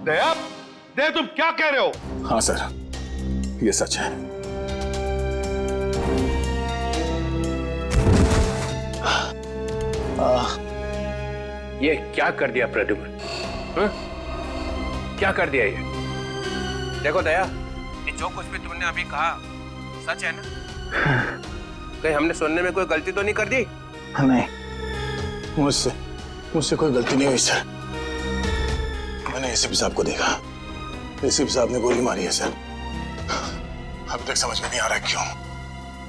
दया, दया तुम क्या कह रहे हो? हाँ सर, ये सच है। ये क्या कर दिया प्रद्युम्न? क्या कर दिया ये? देखो दया, ये जो कुछ भी तुमने अभी कहा सच है ना? कहीं हमने सुनने में कोई गलती तो नहीं कर दी? नहीं, मुझसे कोई गलती नहीं हुई सर। मैंने एसीपी साहब को देखा, एसीपी साहब ने गोली मारी है सर। अभी तक समझ में नहीं आ रहा क्यों।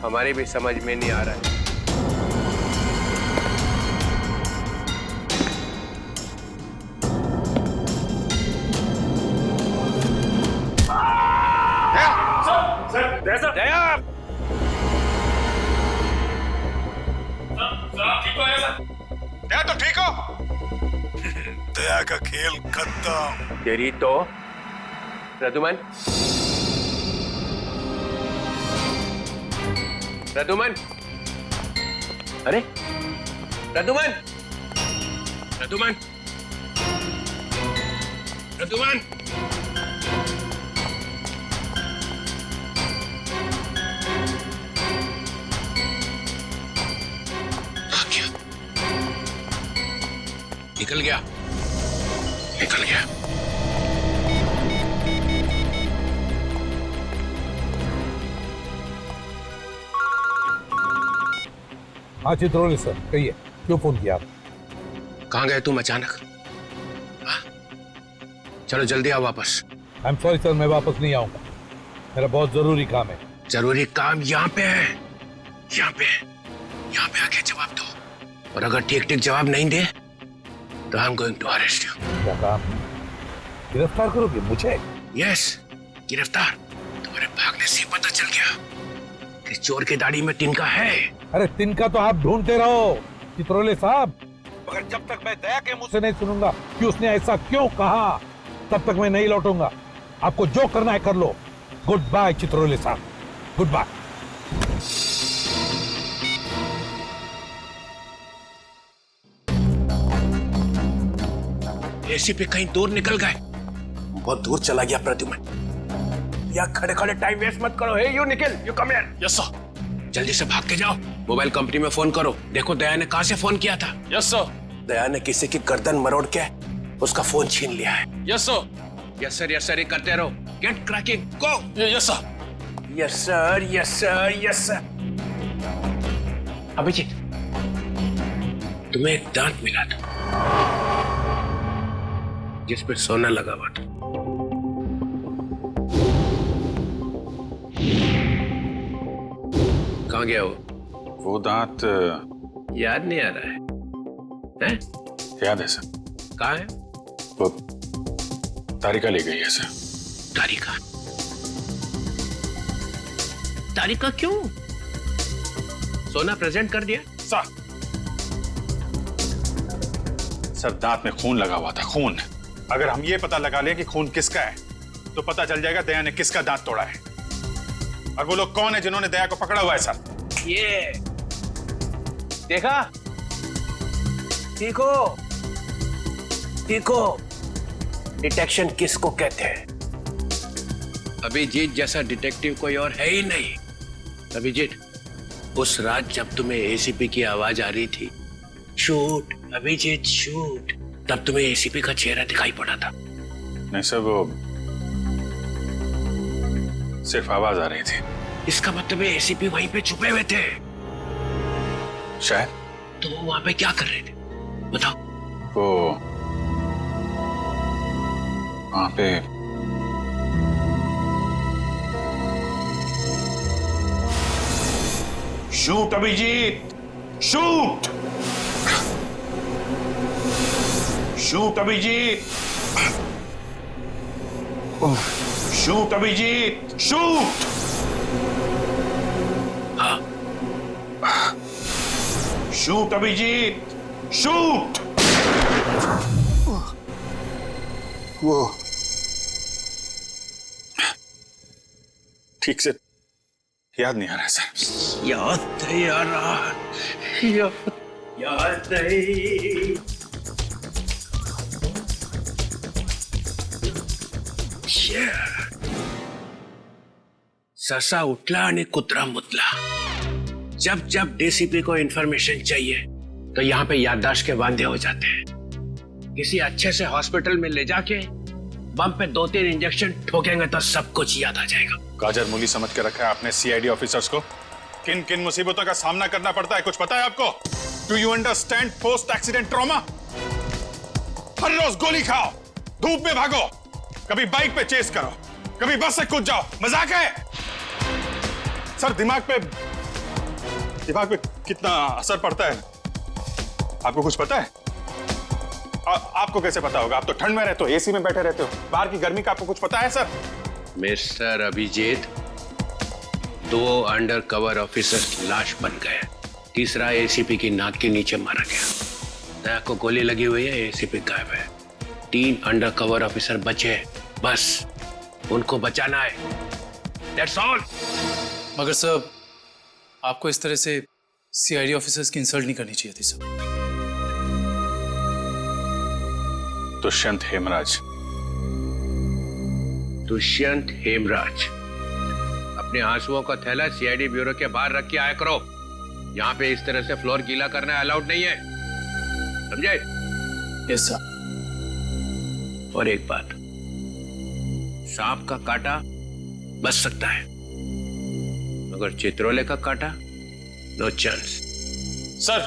हमारी भी समझ में नहीं आ रहा है। दया, दया तो ठीक हो? दया का खेल खत्म। तेरी तो प्रद्युम्न, प्रद्युम्न, अरे प्रद्युम्न, प्रद्युम्न, प्रद्युम्न, निकल गया, निकल गया। हाँ चित्रोले सर, कहिए क्यों फोन किया आप? कहाँ गए तुम अचानक? हाँ? चलो जल्दी आओ वापस। आई एम सॉरी सर, मैं वापस नहीं आऊंगा, मेरा बहुत जरूरी काम है। जरूरी काम यहाँ पे है, यहाँ पे, यहाँ पे आके जवाब दो। और अगर ठीक ठीक जवाब नहीं दे तो I am going to arrest you. क्या काम? गिरफ्तार करोगे मुझे? यस, गिरफ्तार। तुम्हारे भागने से पता चल गया कि चोर की दाढ़ी में तिनका है। अरे तिनका तो आप ढूंढते रहो चित्रोले साहब, मगर जब तक मैं दया के मुंह से नहीं सुनूंगा कि उसने ऐसा क्यों कहा, तब तक मैं नहीं लौटूंगा। आपको जो करना है कर लो। गुड बाय चित्रोले साहब, गुड बाय। एसीपी कहीं दूर निकल गए, बहुत दूर चला गया प्रद्युम्न। या खड़े खड़े टाइम वेस्ट मत करो। Hey you Nikhil, you come here. Yes sir. जल्दी से भाग के जाओ, मोबाइल कंपनी में फोन करो। देखो दया ने कहां से फोन किया था। Yes sir. दया ने किसी की गर्दन मरोड़ के उसका फोन छीन लिया है। Yes sir. Yes sir, yes sir, ये करते रहो। Get cracking, go. Yes sir, yes sir, yes sir, yes sir. Abhijeet, तुम्हें एक दांत मिला था जिस पे सोना लगा हुआ था। कहाँ गया वो दांत याद नहीं आ रहा है? हैं? याद है सर। कहाँ है? वो तारिका ले गई है सर। तारिका? तारिका क्यों? सोना प्रेजेंट कर दिया? सर दांत में खून लगा हुआ था, खून। अगर हम ये पता लगा लें कि खून किसका है तो पता चल जाएगा दया ने किसका दांत तोड़ा है और वो लोग कौन है जिन्होंने दया को पकड़ा हुआ है सर। ये देखा? देखो, देखो डिटेक्शन किसको कहते हैं। अभिजीत जैसा डिटेक्टिव कोई और है ही नहीं। अभिजीत, उस रात जब तुम्हें एसीपी की आवाज आ रही थी, शूट अभिजीत शूट, तब तुम्हें एसीपी का चेहरा दिखाई पड़ा था। नहीं सर, वो सिर्फ आवाज आ रही थी। इसका मतलब है एसीपी वहीं पे छुपे हुए थे। शायद। तो वो वहां पे क्या कर रहे थे बताओ? वो वहां पे shoot Abhijeet, shoot, shoot Abhijeet, shoot Abhijeet, shoot. Shoot Abhijeet, shoot. वो ठीक से याद नहीं आ रहा सर। याद नहीं आ रहा, याद नहीं। ससा उठला आणि कुत्रा मुतला। जब जब डीसीपी को इंफॉर्मेशन चाहिए तो यहाँ पे याददाश्त के वांदे हो जाते हैं। किसी अच्छे से हॉस्पिटल में ले जाके बम पे 2-3 इंजेक्शन ठोकेंगे तो सब कुछ याद आ जाएगा। गाजर मूली समझ के रखा है आपने सीआईडी ऑफिसर्स को। किन किन मुसीबतों का सामना करना पड़ता है कुछ पता है आपको? Do you understand post accident trauma? हर रोज गोली खाओ, धूप में भागो, कभी बाइक पे चेस करो, कभी बस से कूद जाओ, मजाक है? सर दिमाग पे कितना असर पड़ता है आपको कुछ पता है? आपको कैसे पता होगा? आप तो ठंड में रहते हो, एसी में बैठे रहते हो, बाहर की गर्मी का आपको कुछ पता है sir? Mister Abhijeet, 2 undercover officers लाश बन गए, तीसरा एसीपी की नाक के नीचे मारा गया। दया को गोली लगी हुई है, एसीपी गायब है। 3 अंडर कवर ऑफिसर बचे, बस उनको बचाना है। That's all। मगर सर, आपको इस तरह से सीआईडी ऑफिसर्स की इंसल्ट नहीं करनी चाहिए थी सर। दुष्यंत हेमराज। दुष्यंत हेमराज, अपने आंसुओं का थैला सीआईडी ब्यूरो के बाहर रख के आया करो। यहाँ पे इस तरह से फ्लोर गीला करना अलाउड नहीं है, समझे? Yes sir. और एक बात, सांप का काटा बच सकता है मगर चित्रोले का काटा नो चांस। सर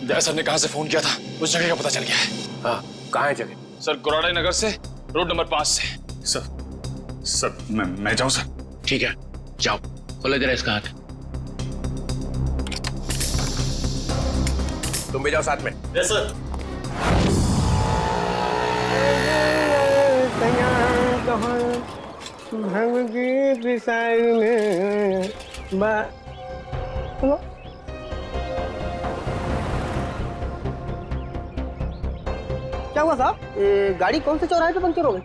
दया सर ने कहां से फोन किया था, उस जगह का पता चल गया है। हाँ, कहाँ है जगह? सर गुराड़े नगर से रोड नंबर 5 से। सर मैं जाऊं सर? ठीक है, जाओ, खोलो जरा इसका हाथ। तुम भी जाओ साथ में। Yes sir. क्या हुआ साहब? गाड़ी कौन से चौराहे पे पंक्चर हो गई?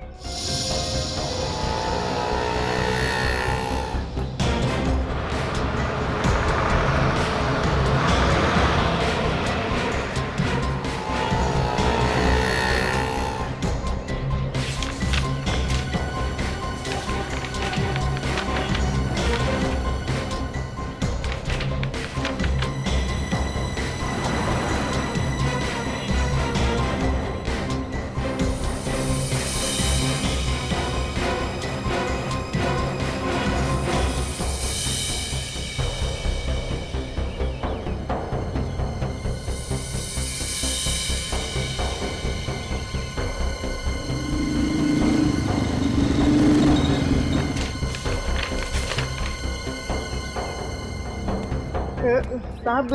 साहब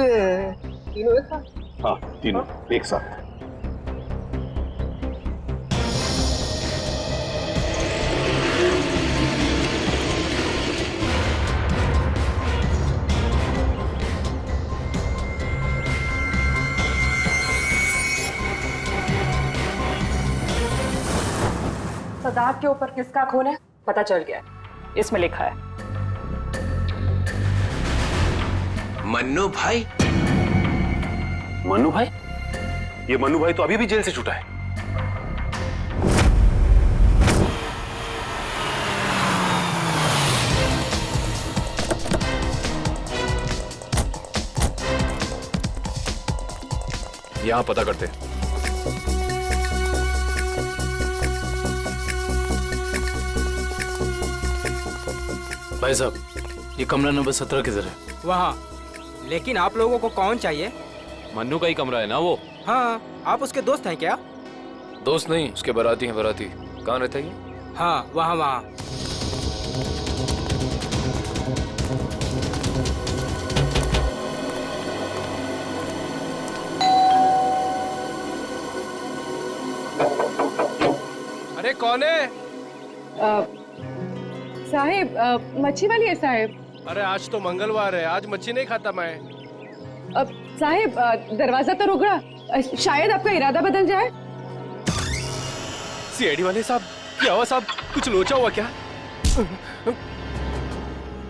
तीनों एक साथ? हाँ, तीनों एक साथ। सदाब के ऊपर किसका खून है पता चल गया है, इसमें लिखा है मन्नू भाई। मन्नू भाई? ये मन्नू भाई तो अभी भी जेल से छूटा है। यहां पता करते। भाई साहब, ये कमरा नंबर 17 किधर है? वहाँ। लेकिन आप लोगों को कौन चाहिए? मन्नू का ही कमरा है ना वो? हाँ, आप उसके दोस्त हैं क्या? दोस्त नहीं, उसके बाराती हैं। बाराती कहाँ रहता है ये? हाँ, वहाँ वहाँ। अरे कौन है? साहिब, मच्छी वाली है साहिब। अरे आज तो मंगलवार है, आज मच्छी नहीं खाता मैं। साहिब, दरवाजा तो रुका, शायद आपका इरादा बदल जाए। सीआईडी वाले साहब, क्या हुआ साहब? कुछ लोचा हुआ क्या?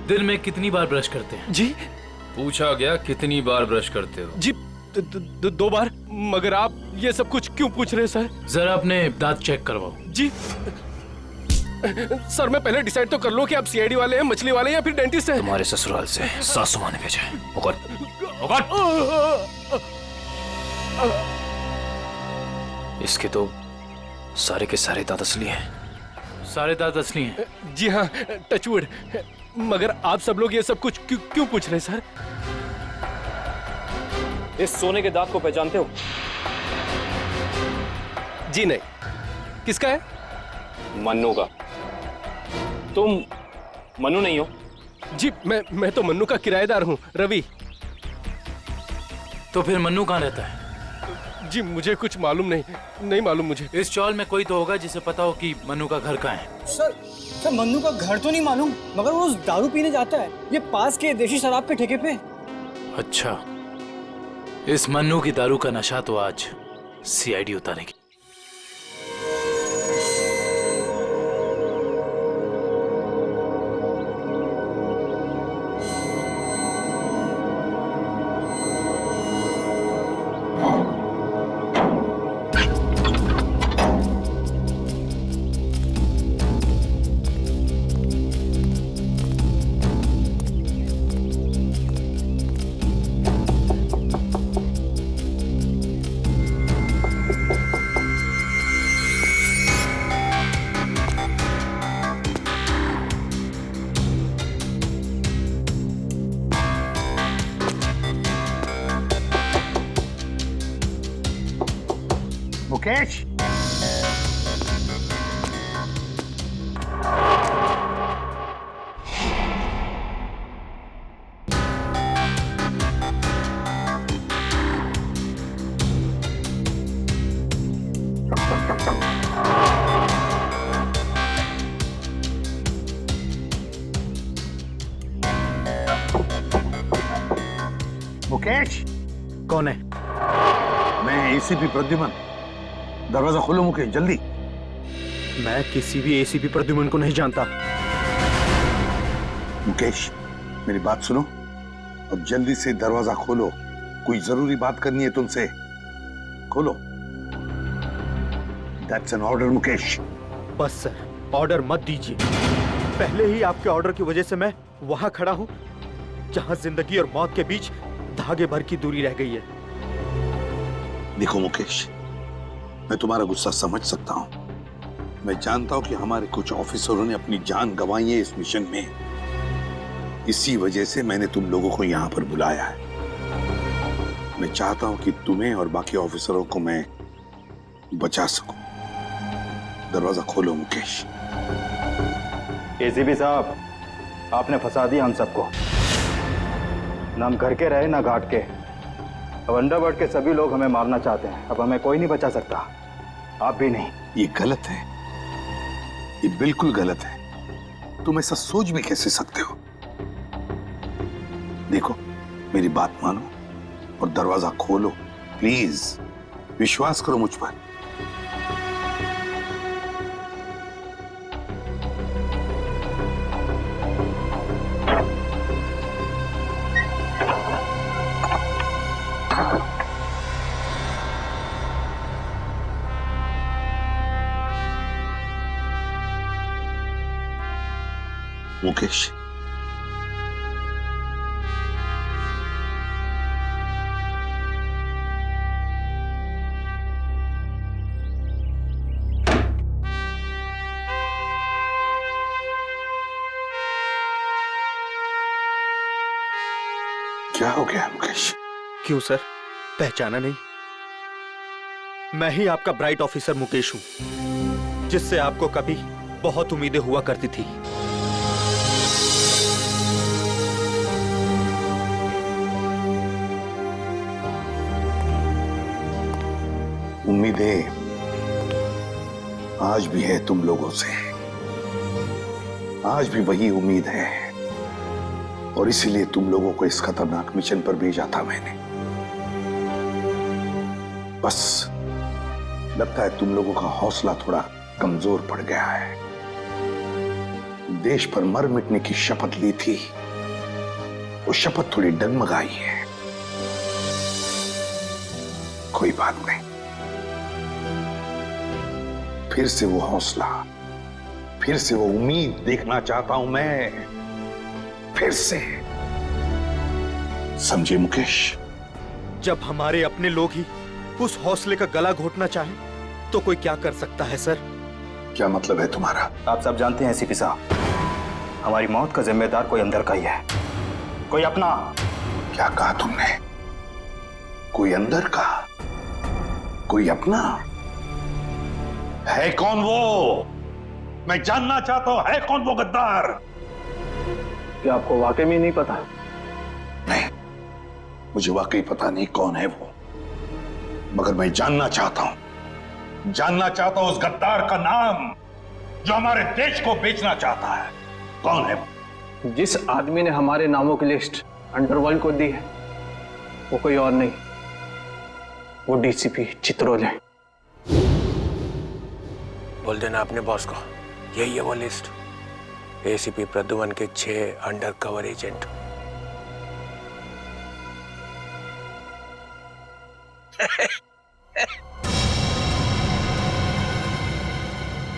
दिन में कितनी बार ब्रश करते हैं? जी पूछा गया कितनी बार ब्रश करते हो? जी 2 बार। मगर आप ये सब कुछ क्यों पूछ रहे हैं सर? जरा अपने दांत चेक करवाओ। जी सर, मैं पहले डिसाइड तो कर लूं कि आप सीआईडी वाले हैं, मछली वाले हैं या फिर डेंटिस्ट हैं। तुम्हारे ससुराल से सासू माँ ने भेजा है। इसके तो सारे के सारे दांत असली हैं। सारे दांत असली हैं? जी हाँ, टचवुड। मगर आप सब लोग ये सब कुछ क्यों पूछ रहे हैं सर? इस सोने के दांत को पहचानते हो? जी नहीं। किसका है? मन्नू का। तुम मन्नू नहीं हो? जी मैं तो मन्नू का किराएदार हूँ, रवि। तो फिर मन्नू कहाँ रहता है? जी मुझे कुछ मालूम नहीं मालूम मुझे। इस चौल में कोई तो होगा जिसे पता हो कि मन्नू का घर कहाँ है। सर मन्नू का घर तो नहीं मालूम, मगर वो रोज दारू पीने जाता है, ये पास के देशी शराब के ठेके पे। अच्छा, इस मन्नू की दारू का नशा तो आज सीआईडी उतारेगी। मुकेश, मुकेश। कौन है? मैं एसीपी प्रद्युमन। दरवाजा खोलो मुकेश, जल्दी। मैं किसी भी एसीपी प्रद्युमन को नहीं जानता। मुकेश, मेरी बात सुनो और जल्दी से दरवाजा खोलो। कोई जरूरी बात करनी है तुमसे। खोलो। That's an order Mukesh. बस सर, ऑर्डर मत दीजिए। पहले ही आपके ऑर्डर की वजह से मैं वहां खड़ा हूं जहां जिंदगी और मौत के बीच धागे भर की दूरी रह गई है। देखो मुकेश, मैं तुम्हारा गुस्सा समझ सकता हूं। मैं जानता हूं कि हमारे कुछ ऑफिसरों ने अपनी जान गंवाई है इस मिशन में। इसी वजह से मैंने तुम लोगों को यहां पर बुलाया है। मैं चाहता हूं कि तुम्हें और बाकी ऑफिसरों को मैं बचा सकूं। दरवाजा खोलो मुकेश। एसीपी साहब, आपने फंसा दिया हम सबको। ना हम घर के रहे ना घाट के। अब अंडरवर्ल्ड के सभी लोग हमें मारना चाहते हैं। अब हमें कोई नहीं बचा सकता, आप भी नहीं। ये गलत है, ये बिल्कुल गलत है। तुम ऐसा सोच भी कैसे सकते हो? देखो, मेरी बात मानो और दरवाजा खोलो प्लीज। विश्वास करो मुझ पर। मुकेश, क्या हो गया मुकेश? क्यों सर, पहचाना नहीं? मैं ही आपका ब्राइट ऑफिसर मुकेश हूं, जिससे आपको कभी बहुत उम्मीदें हुआ करती थी। उम्मीदें आज भी है तुम लोगों से। आज भी वही उम्मीद है और इसीलिए तुम लोगों को इस खतरनाक मिशन पर भेजा था मैंने। बस लगता है तुम लोगों का हौसला थोड़ा कमजोर पड़ गया है। देश पर मर मिटने की शपथ ली थी, वो शपथ थोड़ी डगमगाई है। कोई बात नहीं, फिर से वो हौसला, फिर से वो उम्मीद देखना चाहता हूं मैं, फिर से। समझे मुकेश? जब हमारे अपने लोग ही उस हौसले का गला घोटना चाहे तो कोई क्या कर सकता है सर? क्या मतलब है तुम्हारा? आप सब जानते हैं एसीपी साहब, हमारी मौत का जिम्मेदार कोई अंदर का ही है, कोई अपना। क्या कहा तुमने? कोई अंदर का, कोई अपना? है कौन वो? मैं जानना चाहता हूं, है कौन वो गद्दार? क्या आपको वाकई में नहीं पता? नहीं, मुझे वाकई पता नहीं कौन है वो, मगर मैं जानना चाहता हूं उस गद्दार का नाम जो हमारे देश को बेचना चाहता है। कौन है वो? जिस आदमी ने हमारे नामों की लिस्ट अंडरवर्ल्ड को दी है वो कोई और नहीं, वो डीसीपी चित्रोले। बोल देना अपने बॉस को, यही है वो लिस्ट। एसीपी प्रद्युमन के 6 अंडरकवर एजेंट।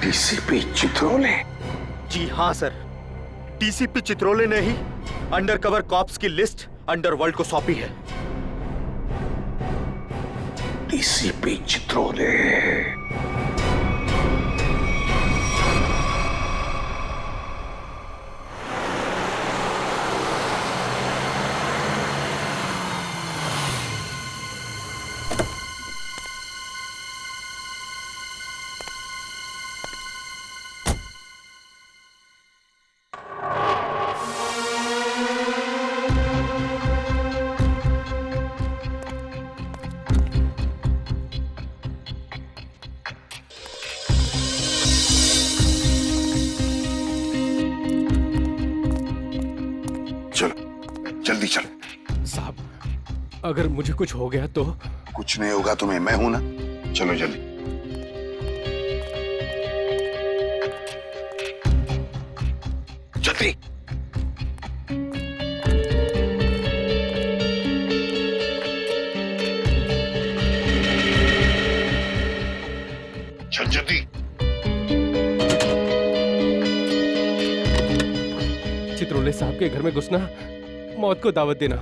डीसीपी चित्रोले? जी हाँ सर, डीसीपी चित्रोले ने ही अंडरकवर कॉप्स की लिस्ट अंडरवर्ल्ड को सौंपी है। डीसीपी चित्रोले? जल्दी चलो। साहब, अगर मुझे कुछ हो गया तो? कुछ नहीं होगा तुम्हें, मैं हूं ना। चलो जल्दी। जल्दी। चल जल्दी। चित्रोले साहब के घर में घुसना, मौत को दावत देना।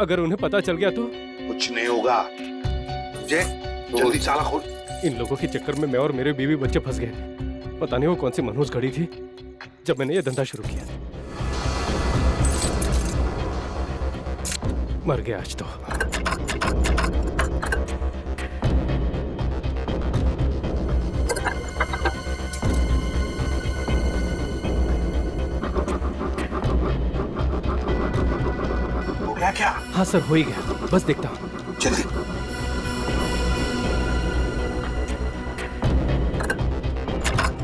अगर उन्हें पता चल गया तो? कुछ नहीं होगा। जल्दी चाला खोल। इन लोगों के चक्कर में मैं और मेरे बीवी बच्चे फंस गए। पता नहीं वो कौन सी मनहूस घड़ी थी जब मैंने ये धंधा शुरू किया। मर गया आज तो। क्या? हाँ सर, हो ही गया, बस देखता हूँ। जल्दी।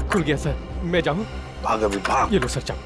खुल गया सर, मैं जाऊँ? भाग अभी, भाग। ये लो सर, जाओ।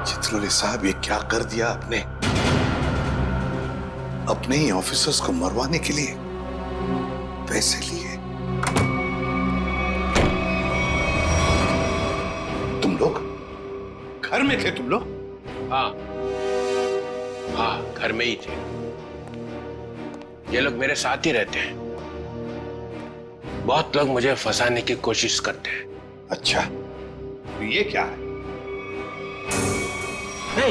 चित्रोले साहब, ये क्या कर दिया आपने? अपने ही ऑफिसर्स को मरवाने के लिए पैसे लिए। तुम लोग घर में थे? तुम लोग? हाँ हाँ, घर में ही थे। ये लोग मेरे साथ ही रहते हैं। बहुत लोग मुझे फंसाने की कोशिश करते हैं। अच्छा, तो ये क्या है? हे,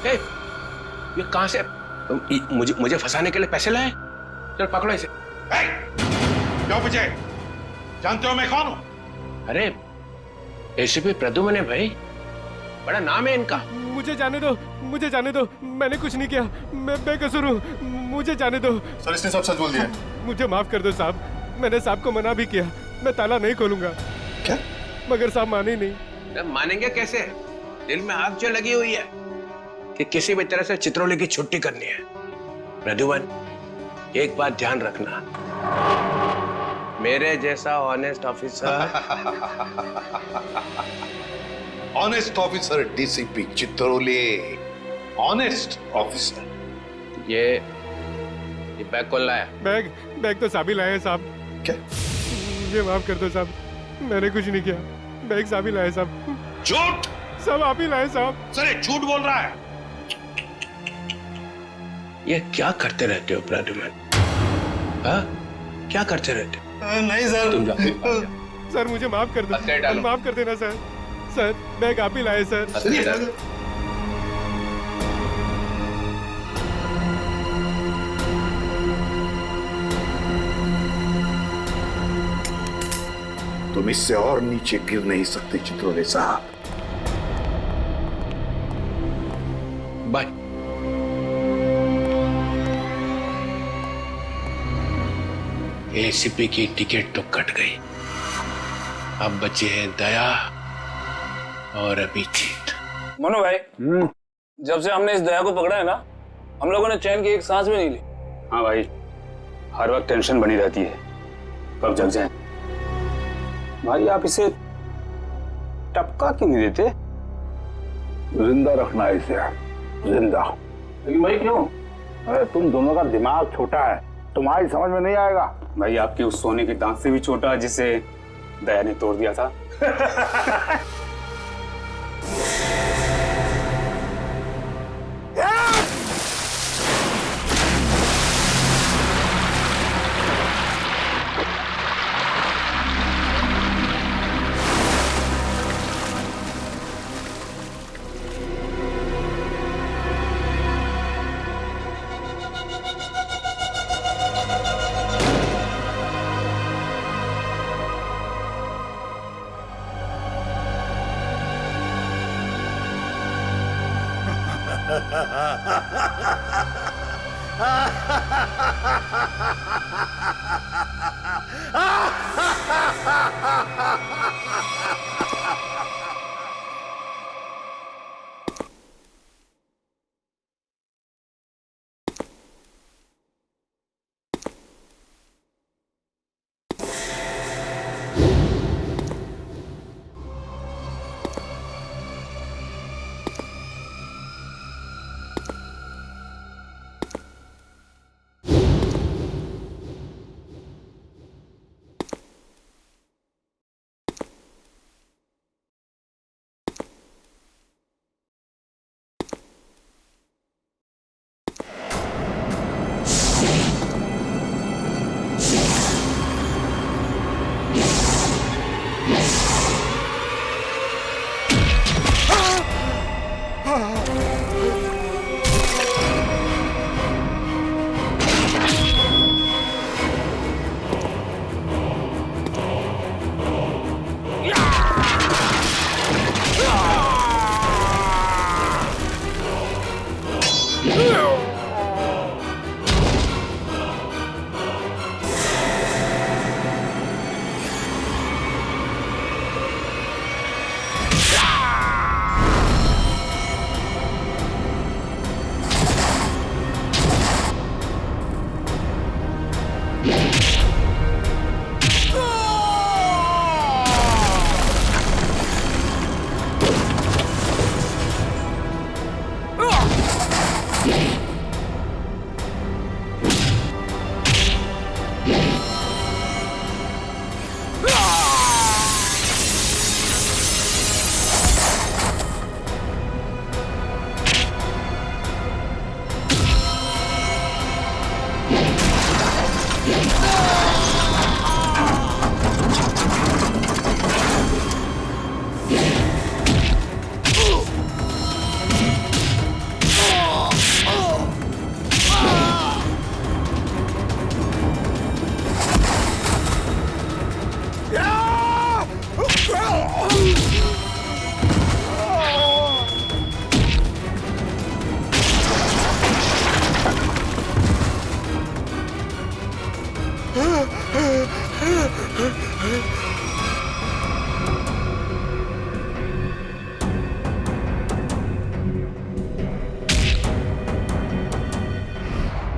हे, ये कहां से मुझे फंसाने के लिए पैसे लाए? चल पकड़ो इसे। क्यों विजय? जानते हो मैं कौन हूं? अरे एसीपी प्रद्युम्न है भाई, बड़ा नाम है इनका। मुझे जाने दो, मैंने कुछ नहीं किया, मैं बेकसूर हूँ, मुझे जाने दो। सर इसने सब सच बोल दिया। मुझे माफ कर दो साहब, मैंने साहब को मना भी किया, मैं ताला नहीं खोलूंगा। क्या? मगर साहब माने ही नहीं। मानेंगे कैसे? दिल में आग जो लगी हुई है कि किसी भी तरह से चित्रोली की छुट्टी करनी है। प्रद्युम्न, एक बात ध्यान रखना, मेरे जैसा honest officer honest officer DCP Chitrole, honest officer. ये बैग कौन लाया? बैग तो साहब ही लाए हैं साहब। क्या? मुझे माफ कर दो साहब, मैंने कुछ नहीं किया, बैग साहब ही लाए साहब। झूठ! सब आप ही लाए साहब। सर ये झूठ बोल रहा है। ये क्या करते रहते हो प्रद्युम्न? हाँ, क्या करते रहते हो? नहीं सर। तुम जाओ। सर मुझे माफ कर दो, माफ कर देना सर। सर बैग आप ही लाए सर। तुम इससे और नीचे गिर नहीं सकते चित्रोले साहब। बाय। एसीपी की टिकट तो कट गई, अब बचे हैं दया और अभिजीत। मनु भाई, जब से हमने इस दया को पकड़ा है ना, हम लोगों ने चैन की एक सांस भी नहीं ली। हाँ भाई, हर वक्त टेंशन बनी रहती है, कब जग जाए। भाई आप इसे टपका क्यों नहीं देते? जिंदा रखना है इसे, जिंदा। लेकिन भाई क्यों? अरे तुम दोनों का दिमाग छोटा है, तुम्हारी समझ में नहीं आएगा। भाई आपके उस सोने के दांत से भी छोटा जिसे दया ने तोड़ दिया था।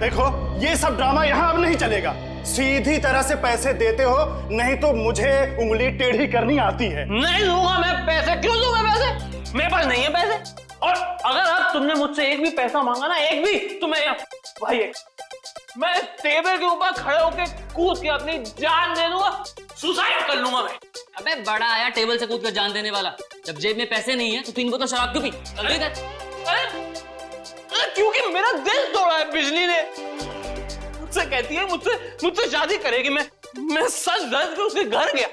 देखो ये सब ड्रामा यहाँ अब नहीं चलेगा। सीधी तरह से पैसे देते हो, नहीं तो मुझे उंगली टेढ़ी करनी आती है। नहीं दूंगा मैं पैसे। क्यों दूंगा पैसे? मेरे पास नहीं है पैसे। और अगर अब तुमने मुझसे एक भी पैसा मांगा ना, एक भी, तो मैं टेबल के ऊपर खड़े होकर कूद के अपनी जान दे दूंगा, सुसाइड कर लूंगा मैं। अबे बड़ा आया टेबल से कूद कर जान देने वाला। जब जेब में पैसे नहीं है तो 3 बोतल शराब क्यों पी? जल्दी कर। क्योंकि मेरा दिल तोड़ा है बिजली ने। मुझसे कहती है मुझसे शादी करेगी। मैं सच दर्द के उसके घर गया,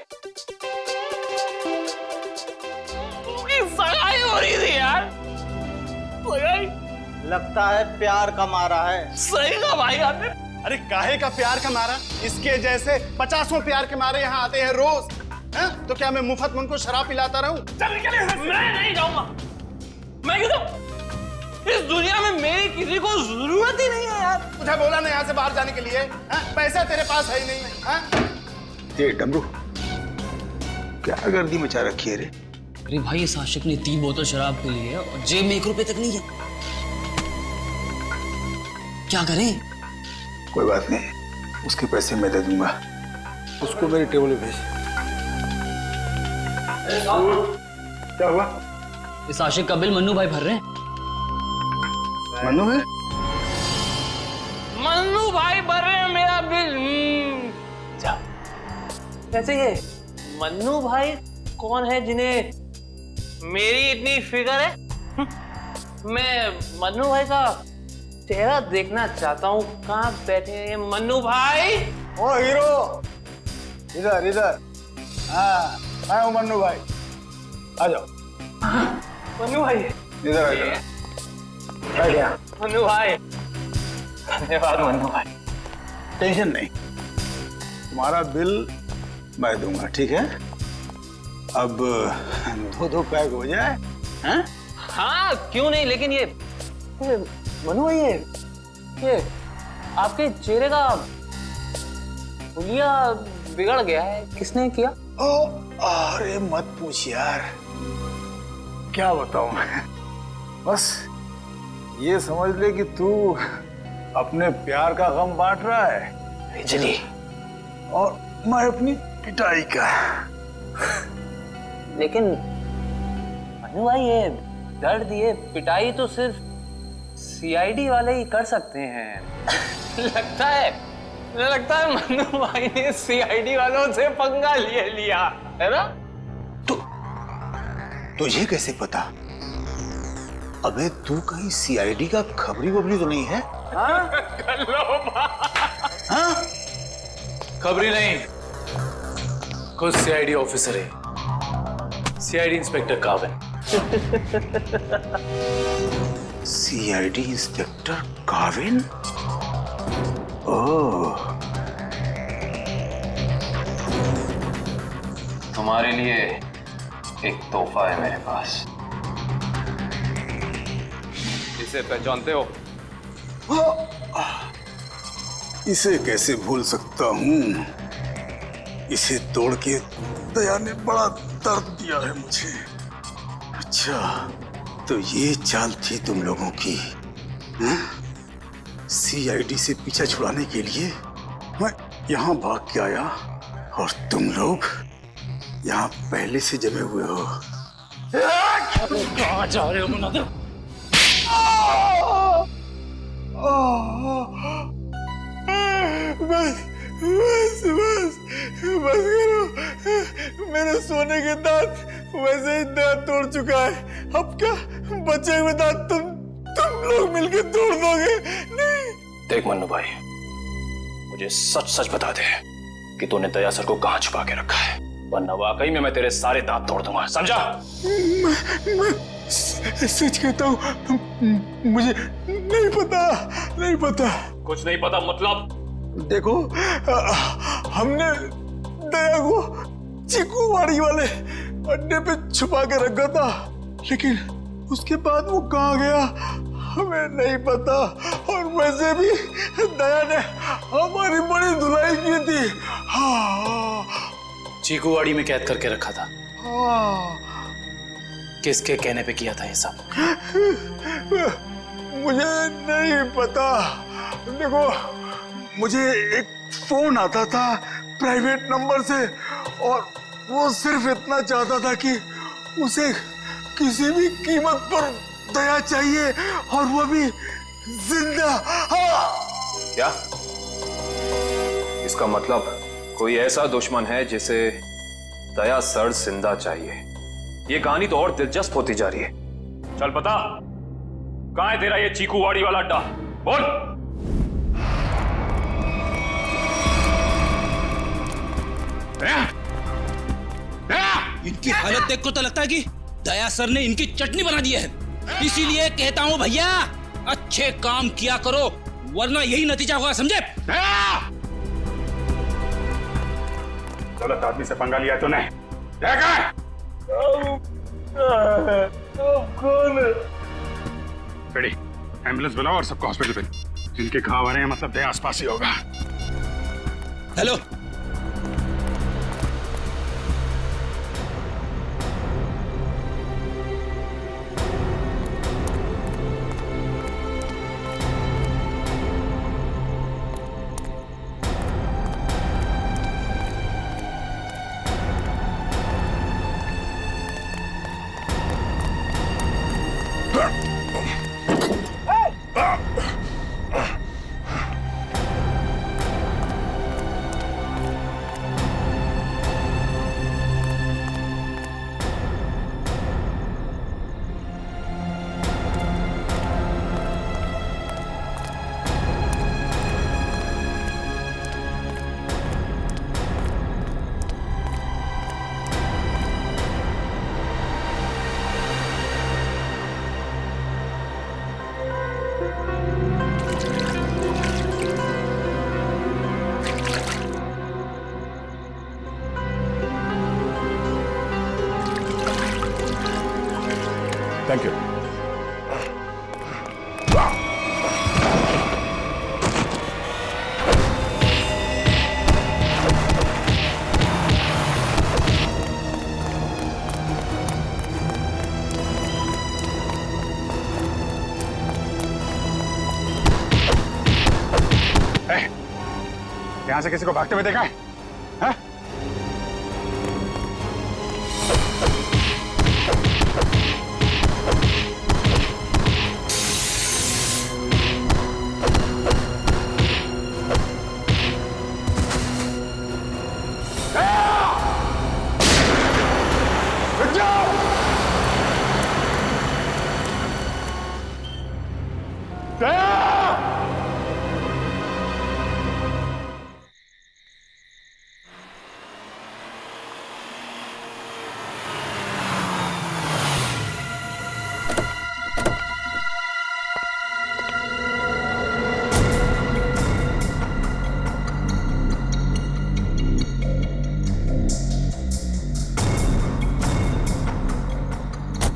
उसकी सगाई हो रही थी यार। सगाई लगता है प्यार का मारा है। सही कहा भाई आपने। अरे काहे का प्यार का मारा? इसके जैसे 50 प्यार के मारे यहाँ आते हैं रोज। है? तो क्या मैं मुफ्त में उनको शराब पिलाता रहूं? मैं नहीं जाऊंगा। मैं क्यों जाऊं? इस दुनिया में मेरी किसी को जरूरत ही नहीं है यार। तुझे बोला ना यहाँ से बाहर जाने के लिए। पैसा तेरे पास है ही नहीं। ये डमरू क्या गर्दी मचा रखी है रे? अरे भाई इस आशिक ने 3 बोतल शराब पी ली है और जेब में 1 रुपए तक नहीं है। क्या करें? कोई बात नहीं, उसके पैसे मैं दे दूंगा। उसको मेरे टेबल पे भेज। क्या हुआ? इस आशिक का बिल मन्नू भाई भर रहे हैं। मन्नू है? मन्नू भाई भर रहे हैं मेरा बिल। जा। कैसे ये मन्नू भाई कौन है जिन्हें मेरी इतनी फिक्र है? मैं मन्नू भाई का चेहरा देखना चाहता हूँ। कहाँ बैठे हैं मन्नू भाई? ओ हीरो, इधर इधर। हाँ मैं हूँ मन्नू भाई, आ जाओ। मन्नू भाई इधर आ जाओ। बैठ गया। मन्नू भाई, धन्यवाद मन्नू भाई। टेंशन नहीं, तुम्हारा बिल मैं दूंगा, ठीक है? अब 2 पैक हो जाए। हैं? हाँ क्यों नहीं, लेकिन ये मनु भाई ये आपके चेहरे का हुलिया बिगड़ गया है। किसने किया? अरे मत पूछ यार, क्या बताऊं मैं। बस ये समझ ले कि तू अपने प्यार का गम बांट रहा है बिजली, और मैं अपनी पिटाई का। लेकिन मनु भाई ये दर्द, ये पिटाई तो सिर्फ सीआईडी वाले ही कर सकते हैं। लगता है मन्नू भाई ने सीआईडी वालों से पंगा लिया है ना? तुझे कैसे पता? अबे तू कहीं सीआईडी का खबरी वबरी तो नहीं है? हाँ? हाँ? खबरी नहीं, खुद सीआईडी ऑफिसर है, CID inspector Kavin. CID inspector Kavin? Oh, तुम्हारे लिए एक तोहफा है मेरे पास। इसे पहचानते हो? इसे कैसे भूल सकता हूँ? इसे तोड़ के दया ने बड़ा दर्द दिया है मुझे। अच्छा, तो ये चाल थी तुम लोगों की? सीआईडी से पीछा छुड़ाने के लिए मैं यहाँ भाग के आया और तुम लोग यहाँ पहले से जमे हुए हो। कहाँ जा रहे हो मुनादिर? बस करो। मेरे सोने के दांत वैसे ही दांत तोड़ चुका है। अब क्या बचे हुए दांत तुम लोग मिलके तोड़ दोगे? नहीं। देख मन्नू भाई, मुझे सच सच बता दे कि तूने दया सर को कहाँ छुपा के रखा है, वरना वाकई में मैं तेरे सारे दांत तोड़ दूंगा, समझा? मैं सच कहता हूँ, मुझे नहीं पता। कुछ नहीं पता मतलब? देखो, हमने दया को चिकूवाड़ी वाले अड्डे पे छुपा के रखा था, लेकिन उसके बाद वो कहाँ गया हमें नहीं पता। और वैसे भी दया ने हमारी बड़ी धुलाई की थी, हाँ चीकूवाड़ी में कैद करके रखा था। हाँ किसके कहने पे किया था ये सब? मुझे नहीं पता। देखो, मुझे एक फोन आता था प्राइवेट नंबर से और वो सिर्फ इतना चाहता था कि उसे किसी भी कीमत पर दया चाहिए और वो भी जिंदा। क्या इसका मतलब कोई ऐसा दुश्मन है जिसे दया सर जिंदा चाहिए? ये कहानी तो और दिलचस्प होती जा रही है। चल पता कहां है तेरा ये चीकूवाड़ी वाला अड्डा? बोल। इनकी हालत देख को तो लगता है कि दया सर ने इनकी चटनी बना दी है। इसीलिए कहता हूं भैया, अच्छे काम किया करो वरना यही नतीजा होगा, समझे? गलत आदमी से पंगा लिया तूने। कौन? रेडी, एम्बुलेंस बुलाओ और सबको हॉस्पिटल भेजो। जिनके घाव आ रहे हैं मतलब दया आसपास ही होगा। Hello, thank you. यहां से किसी को भागते हुए देखा है? हाँ?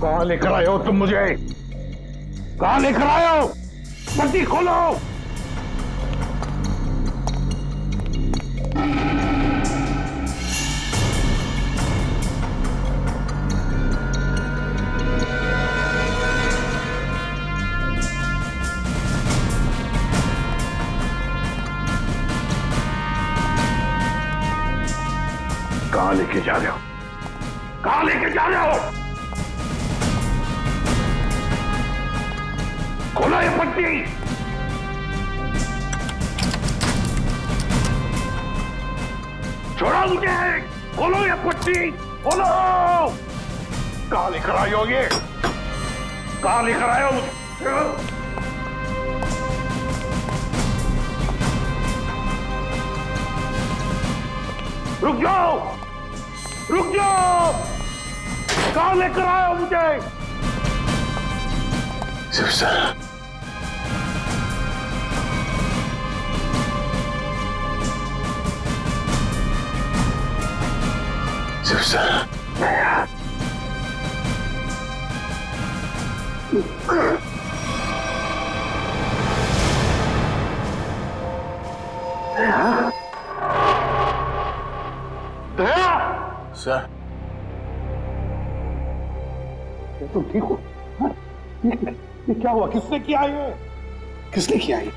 कहां लेकर आए हो तुम मुझे? कहां लेकर आए हो? पट्टी खोलो। कहां लेके जा रहे हो? कहां लेके जा रहे हो? खोलो ये पट्टी। छोड़ो मुझे। खोलो ये पट्टी। खोलो। कहां लेकर आए हो ये? कहां लेकर आए हो मुझे? रुक जाओ। रुक जाओ। कहां लेकर आए हो मुझे? Shiv sir, Shiv sir, sir तुम ठीक हो? हाँ? ये क्या हुआ? किसने किया ये? किसने किया ये?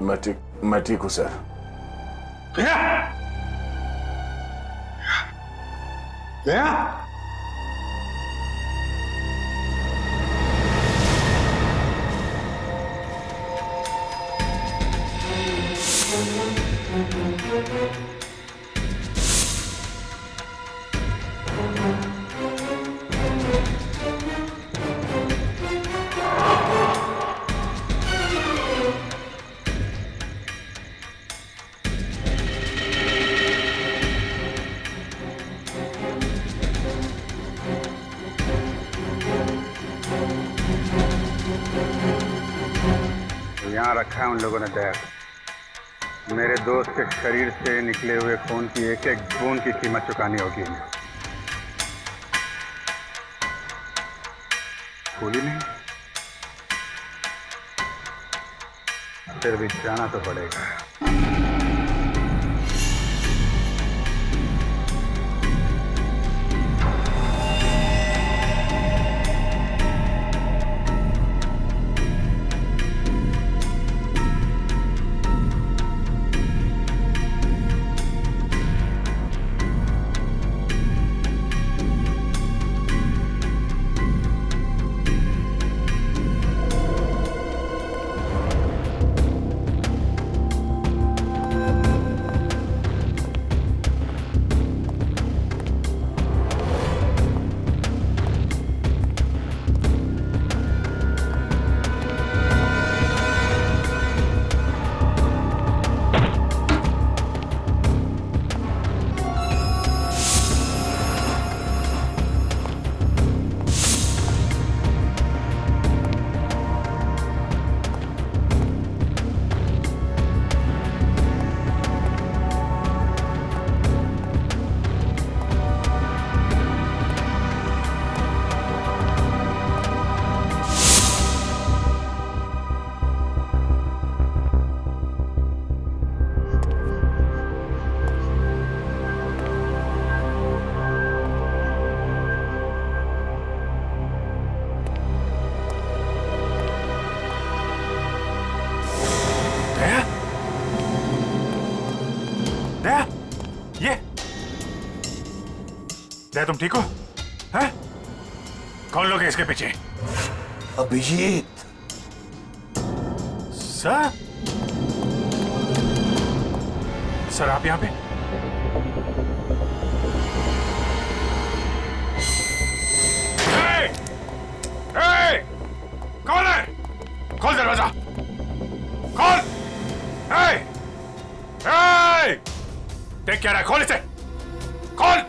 मैं ठीक हूं सर। दया? दया? यहाँ रखा है उन लोगों ने दया को। मेरे दोस्त के शरीर से निकले हुए खून की एक एक बूंद की कीमत चुकानी होगी इन्हें। भूली नहीं, फिर भी जाना तो पड़ेगा। दया तुम ठीक हो? हैं? कौन लोग हैं इसके पीछे? अभिजीत। सर? सर आप यहाँ पे? कौन है? खोल दरवाजा। खोल। देख क्या रहा है? खोल इसे। खोल।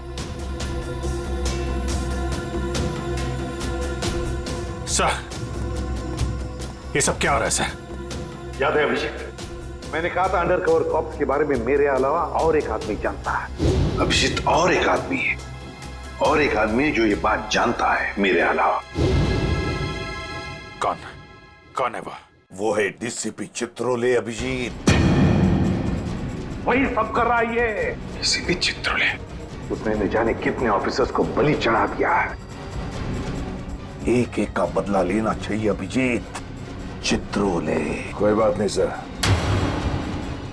सर, ये सब क्या हो रहा है सर? याद है अभिजीत, मैंने कहा था अंडरकवर कॉप्स के बारे में मेरे अलावा और एक आदमी जानता है। अभिजीत और एक आदमी है, और एक आदमी जो ये बात जानता है मेरे अलावा। कौन? कौन है वो है डीसीपी चित्रोले। अभिजीत वही सब कर रहा है ये। डीसीपी चित्रोले, उसने न जाने कितने ऑफिसर्स को बलि चढ़ा दिया है। एक एक का बदला लेना चाहिए अभिजीत। चित्रोले। कोई बात नहीं सर,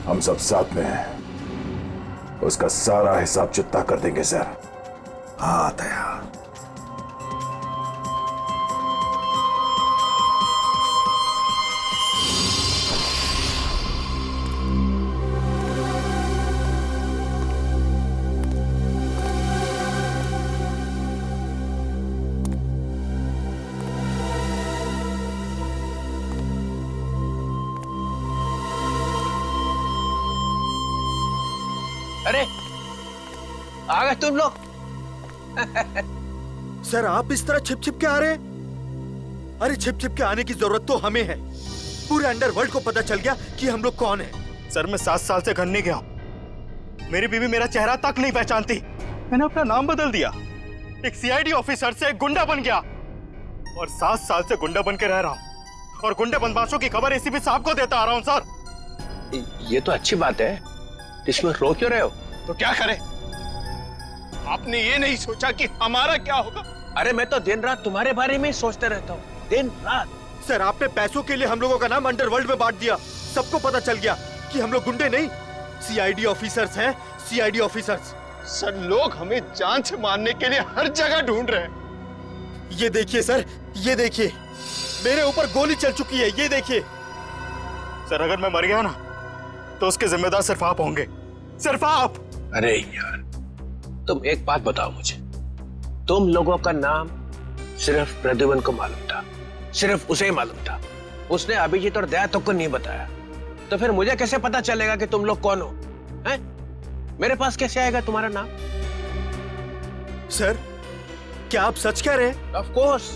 हम सब साथ में हैं। उसका सारा हिसाब चुकता कर देंगे सर। हाँ दया। अरे आ गए तुम लोग। सर आप इस तरह छिप छिप के आ रहे हैं? अरे छिप छिप के आने की जरूरत तो हमें है। पूरे अंडरवर्ल्ड को पता चल गया कि हम लोग कौन हैं। सर मैं 7 साल से घर नहीं गया हूं। मेरी बीवी मेरा चेहरा तक नहीं पहचानती। मैंने अपना नाम बदल दिया, एक सीआईडी ऑफिसर से एक गुंडा बन गया और 7 साल से गुंडा बन के रह रहा हूं और गुंडे बदमाशों की खबर एसीपी साहब को देता आ रहा हूं। सर ये तो अच्छी बात है, इसमें रो क्यों रहे हो? तो क्या करें, आपने ये नहीं सोचा कि हमारा क्या होगा? अरे मैं तो दिन रात तुम्हारे बारे में ही सोचते रहता हूँ, दिन रात। सर आपने पैसों के लिए हम लोगों का नाम अंडरवर्ल्ड में बांट दिया। सबको पता चल गया कि हम लोग गुंडे नहीं, सीआईडी ऑफिसर्स हैं, सीआईडी ऑफिसर्स। सर लोग हमें जान से मारने के लिए हर जगह ढूंढ रहे हैं। ये देखिए सर, ये देखिए, मेरे ऊपर गोली चल चुकी है, ये देखिए। सर अगर मैं मर गया ना तो उसके जिम्मेदार सिर्फ आप होंगे, सिर्फ आप। अरे यार, तुम एक बात बताओ मुझे, तुम लोगों का नाम सिर्फ प्रद्युमन को मालूम था, सिर्फ उसे ही मालूम था। उसने अभिजीत और दया तक को नहीं बताया, तो फिर मुझे कैसे पता चलेगा कि तुम लोग कौन हो? हैं? मेरे पास कैसे आएगा तुम्हारा नाम? सर क्या आप सच कह रहे हैं? ऑफ कोर्स,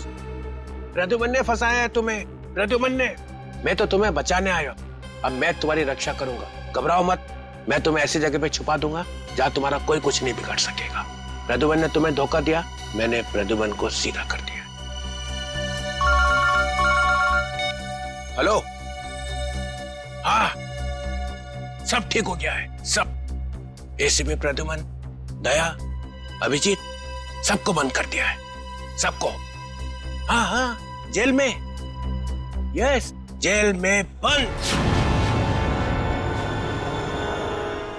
प्रद्युमन ने फंसाया है तुम्हें, प्रद्युमन ने। मैं तो तुम्हें बचाने आया, अब मैं तुम्हारी रक्षा करूंगा, घबराओ मत। मैं तुम्हें ऐसी जगह पे छुपा दूंगा जहां तुम्हारा कोई कुछ नहीं बिगाड़ सकेगा। प्रद्युमन ने तुम्हें धोखा दिया, मैंने प्रद्युमन को सीधा कर दिया। हेलो, हाँ, सब ठीक हो गया है, सब। एसीपी प्रद्युमन, दया, अभिजीत, सबको बंद कर दिया है, सबको। हाँ हाँ, जेल में, यस, जेल में बंद।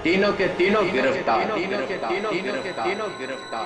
तीनों के तीनों गिरफ्तार, तीनों के तीनों गिरफ्तार।